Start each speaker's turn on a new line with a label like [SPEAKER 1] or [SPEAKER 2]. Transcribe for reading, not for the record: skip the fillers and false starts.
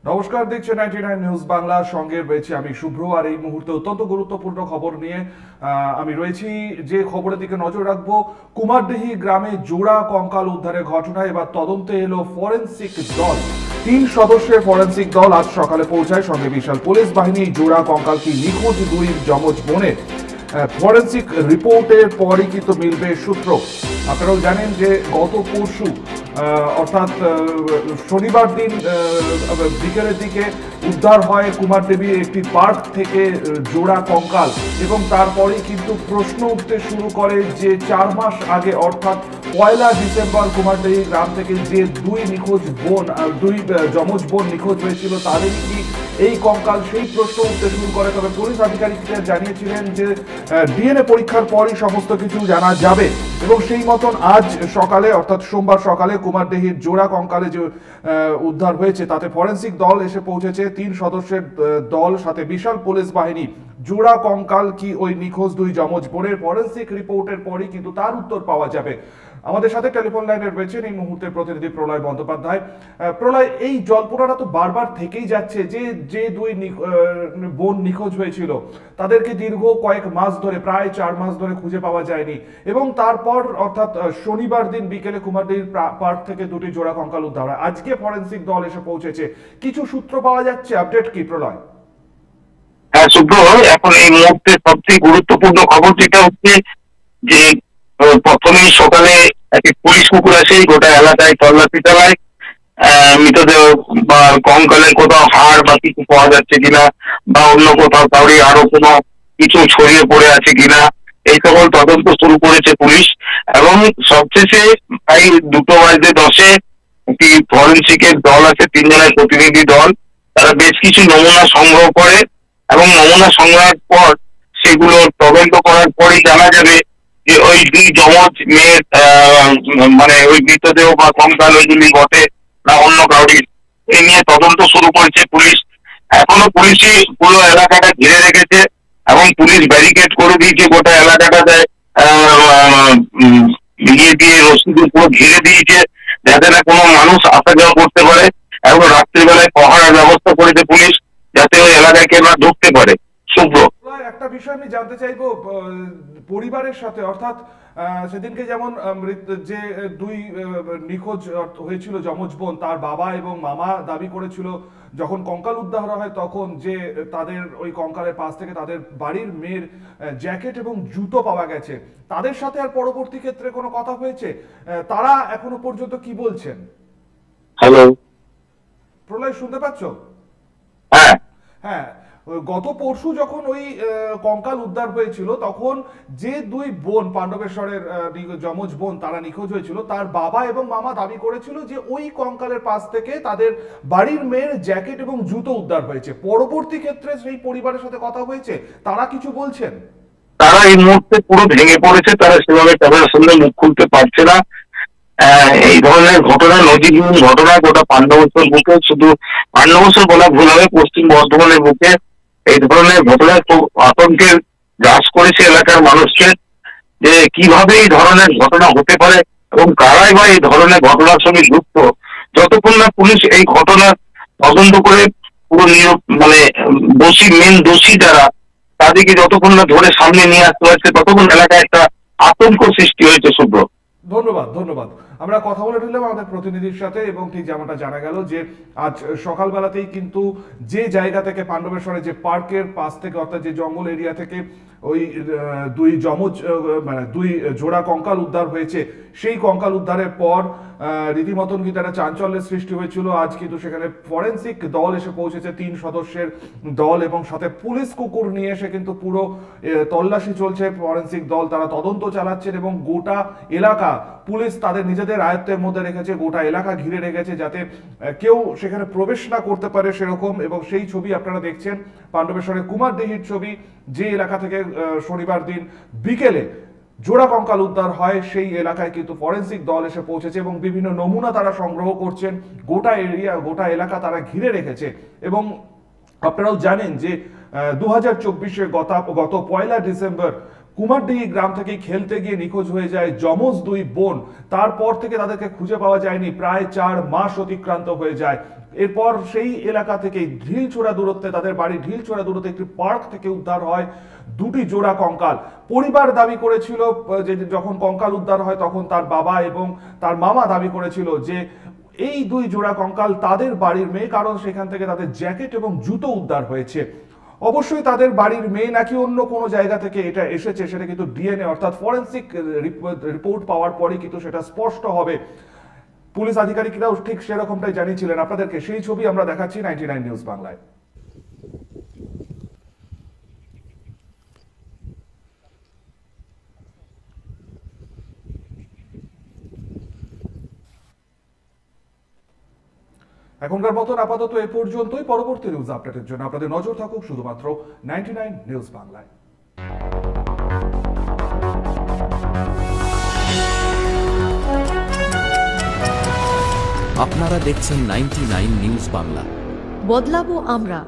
[SPEAKER 1] নমস্কার, দেখছেন 99 নিউজ বাংলার সঙ্গে রয়েছে আমি শুভ্র। আর এই মুহূর্তে অত্যন্ত গুরুত্বপূর্ণ খবর নিয়ে আমি রয়েছি। যে খবরের দিকে নজর রাখবো, কুমারডিহি গ্রামে জোড়া কঙ্কাল উদ্ধারের ঘটনায় এবার তদন্তে এলো ফরেন্সিক দল। 3 সদস্যের ফরেন্সিক দল আজ সকালে পৌঁছায়, সঙ্গে বিশাল পুলিশ বাহিনী। জোড়া কঙ্কালটি নিখোঁজ দুই যমজ বোনের ফরেন্সিক রিপোর্টের পরই কিন্তু মিলবে সূত্র। আপনারাও জানেন যে গত পরশু অর্থাৎ শনিবার দিন বিকেলের দিকে উদ্ধার হয় কুমারদেবীর একটি পার্ক থেকে জোড়া কঙ্কাল, এবং তারপরেই কিন্তু প্রশ্ন উঠতে শুরু করে যে 4 মাস আগে অর্থাৎ 1 ডিসেম্বর কুমারদেবী গ্রাম থেকে যে দুই যমজ বোন নিখোঁজ হয়েছিল, তাদের কি এই কঙ্কাল? সেই প্রশ্ন উঠতে শুরু করে। তবে পুলিশ আধিকারিকরা জানিয়েছিলেন যে ডিএনএ পরীক্ষার পরই সমস্ত কিছু জানা যাবে, এবং সেই মতন আজ সকালে অর্থাৎ সোমবার সকালে কুমারদেহির জোড়া কঙ্কালে যে উদ্ধার হয়েছে তাতে ফরেন্সিক দল এসে পৌঁছেছে। 3 সদস্যের দল, সাথে বিশাল পুলিশ বাহিনী। জোড়া কঙ্কাল কি ওই নিখোঁজ দুই যমজ বোনের? ফরেন্সিক রিপোর্টের পরই কিন্তু তার উত্তর পাওয়া যাবে। আমাদের সাথে টেলিফোন লাইনে রয়েছেন এই মুহূর্তে প্রতিনিধি প্রলয় বন্দ্যোপাধ্যায়। প্রলয়, এই জল্পনাটা তো বারবার থেকেই যাচ্ছে যে যে দুই বোন নিখোঁজ হয়েছিল তাদেরকে দীর্ঘ কয়েক মাস ধরে, প্রায় 4 মাস ধরে খুঁজে পাওয়া যায়নি, এবং তারপর অর্থাৎ শনিবার দিন বিকেলে কুমারডিহির পার্ক থেকে দুটি জোড়া কঙ্কাল উদ্ধার হয়। আজকে ফরেন্সিক দল এসে পৌঁছেছে, কিছু সূত্র পাওয়া যাচ্ছে, আপডেট কি প্রলয়?
[SPEAKER 2] হ্যাঁ শুভ্র, এখন এই মুহূর্তে সবচেয়ে গুরুত্বপূর্ণ খবর যেটা হচ্ছে যে প্রথমেই সকালে একটি পুলিশ কুকুর আসে, গোটা এলাকায় তল্লাশি চালায়। মৃতদেহ বা কঙ্কালের কোথাও হাড় বা কিছু পাওয়া যাচ্ছে কিনা, বা অন্য কোথাও কাউরি আরো কোনো কিছু ছড়িয়ে পড়ে আছে কিনা, এই সকল তদন্ত শুরু করেছে পুলিশ। এবং সবশেষে প্রায় 2:10 একটি ফরেন্সিকের দল আছে, 3 জনের প্রতিনিধি দল। তারা বেশ কিছু নমুনা সংগ্রহ করে, এবং নমুনা সংগ্রহের পর সেগুলো তদন্ত করার পরই জানা যাবে যে ওই দুই যমজ মেয়ের মানে ওই মৃতদেহ বা কঙ্কাল ওইগুলি ঘটে না অন্য কাউরির। এ নিয়ে তদন্ত শুরু করেছে পুলিশ। এখনো পুলিশই পুরো এলাকাটা ঘিরে রেখেছে, এবং পুলিশ ব্যারিকেড করে দিয়েছে গোটা এলাকাটাতে। ইয়ে দিয়ে রশি দিয়ে পুরো ঘিরে দিয়েছে, যাতে না কোনো মানুষ আসা যাওয়া করতে পারে। এবং রাত্রিবেলায় পহরার ব্যবস্থা করেছে পুলিশ, যাতে ওই এলাকায় কেউ না ঢুকতে পারে। শুভ্র,
[SPEAKER 1] একটা বিষয় আমি জানতে চাইবো পরিবারের সাথে, অর্থাৎ সেদিনকে যেমন যে দুই নিখোঁজ হয়েছিল যমজ বোন, তার বাবা এবং মামা দাবি করেছিল যখন কঙ্কাল উদ্ধার হয় তখন যে তাদের ওই কঙ্কালের পাশ থেকে তাদের বাড়ির মেয়ের জ্যাকেট এবং জুতো পাওয়া গেছে। তাদের সাথে আর পরবর্তী ক্ষেত্রে কোনো কথা হয়েছে? তারা এখনো পর্যন্ত কি বলছেন?
[SPEAKER 2] হ্যালো।
[SPEAKER 1] প্রলয়, শুনতে পাচ্ছ?
[SPEAKER 2] হ্যাঁ।
[SPEAKER 1] হ্যাঁ, গত পরশু যখন ওই কঙ্কাল উদ্ধার হয়েছিল তখন যে দুই বোন পাণ্ডবেশ্বরের যমজ বোন তারা নিখোঁজ হয়েছিল, তার বাবা এবং মামা দাবি করেছিল যে ওই কঙ্কালের পাশ থেকে তাদের বাড়ির মেয়ের জ্যাকেট এবং জুতো উদ্ধার হয়েছে। পরবর্তী ক্ষেত্রে সেই পরিবারের সাথে কথা হয়েছে, তারা কিছু বলছেন?
[SPEAKER 2] তারা এই মুহূর্তে পুরো ভেঙে পড়েছে, তারা সেভাবে ক্যামেরার সামনে মুখ খুলতে পারছে না। এই ধরনের ঘটনা, নজিরবিহীন ঘটনা গোটা পাণ্ডবেশ্বর বুকে, শুধু পাণ্ডবেশ্বর বলা ভুল হবে, পশ্চিম বর্ধমানের বুকে এই ধরনের ঘটনা খুব আতঙ্কের গ্রাস করেছে এলাকার মানুষকে। যে কিভাবে এই ধরনের ঘটনা হতে পারে এবং কারাই বা এই ধরনের ঘটনার সঙ্গে যুক্ত, যতক্ষণ না পুলিশ এই ঘটনা তদন্ত করে পুরো মানে মেন দোষী যারা, তাদেরকে যতক্ষণ না ধরে সামনে নিয়ে আসতে হয়েছে, ততক্ষণ এলাকায় একটা আতঙ্ক সৃষ্টি হয়েছে। শুভ্র,
[SPEAKER 1] ধন্যবাদ ধন্যবাদ। আমরা কথা বলে নিলাম আমাদের প্রতিনিধির সাথে, এবং ঠিক যেমনটা জানা গেল যে আজ সকালবেলাতেই কিন্তু যে জায়গা থেকে পাণ্ডবেশ্বরে যে পার্কের পাশ থেকে অর্থাৎ যে জঙ্গল এরিয়া থেকে ওই দুই যমজ মানে দুই জোড়া কঙ্কাল উদ্ধার হয়েছে, সেই কঙ্কাল উদ্ধারের পর রীতিমতন কিন্তু একটা চাঞ্চল্যের সৃষ্টি হয়েছিল। আজ কিন্তু সেখানে ফরেন্সিক দল এসে পৌঁছেছে, 3 সদস্যের দল, এবং সাথে পুলিশ কুকুর নিয়ে এসে কিন্তু পুরো তল্লাশি চলছে। ফরেন্সিক দল তারা তদন্ত চালাচ্ছেন, এবং গোটা এলাকা পুলিশ তাদের নিজেদের আয়ত্তের মধ্যে রেখেছে, গোটা এলাকা ঘিরে রেখেছে যাতে কেউ সেখানে প্রবেশ না করতে পারে সেরকম। এবং সেই ছবি আপনারা দেখছেন, পাণ্ডবেশ্বরের কুমারডিহির ছবি, যে এলাকা থেকে শনিবার দিন বিকেলে জোড়া কঙ্কাল উদ্ধার হয় সেই এলাকায় কিন্তু ফরেন্সিক দল এসে পৌঁছেছে, এবং বিভিন্ন নমুনা তারা সংগ্রহ করছেন। গোটা এরিয়া, গোটা এলাকা তারা ঘিরে রেখেছে। এবং আপনারাও জানেন যে 2024 গত 1 ডিসেম্বর কুমারডিহি গ্রাম থেকে খেলতে গিয়ে নিখোঁজ হয়ে যায় যমজ দুই বোন। তারপর থেকে তাদেরকে খুঁজে পাওয়া যায়নি, প্রায় 4 মাস অতিক্রান্ত হয়ে যায়। এরপর সেই এলাকা থেকে ঢিলছোড়া দূরত্বে, তাদের বাড়ি ঢিলছোড়া দূরত্বে একটি পার্ক থেকে উদ্ধার হয় দুটি জোড়া কঙ্কাল। পরিবার দাবি করেছিল যে যখন কঙ্কাল উদ্ধার হয় তখন তার বাবা এবং তার মামা দাবি করেছিল যে এই দুই জোড়া কঙ্কাল তাদের বাড়ির মেয়ে, কারণ সেখান থেকে তাদের জ্যাকেট এবং জুতো উদ্ধার হয়েছে। অবশ্যই তাদের বাড়ির মেয়ে নাকি অন্য কোনো জায়গা থেকে এটা এসেছে, সেটা কিন্তু ডিএনএ অর্থাৎ ফরেন্সিক রিপোর্ট পাওয়ার পরে কিন্তু সেটা স্পষ্ট হবে। পুলিশ আধিকারিকরাও ঠিক সেরকমটাই জানিয়েছিলেন। আপনাদেরকে সেই ছবি আমরা দেখাচ্ছি 99 নিউজ বাংলায়। এখনকার মতন আপাতত এ পর্যন্তই। পরবর্তী নিউজ আপডেটের জন্য আপনাদের নজর থাকুক শুধুমাত্র 99 নিউজ বাংলায়।
[SPEAKER 3] আপনারা দেখছেন 99 নিউজ বাংলা।
[SPEAKER 4] বদলাবো আমরা।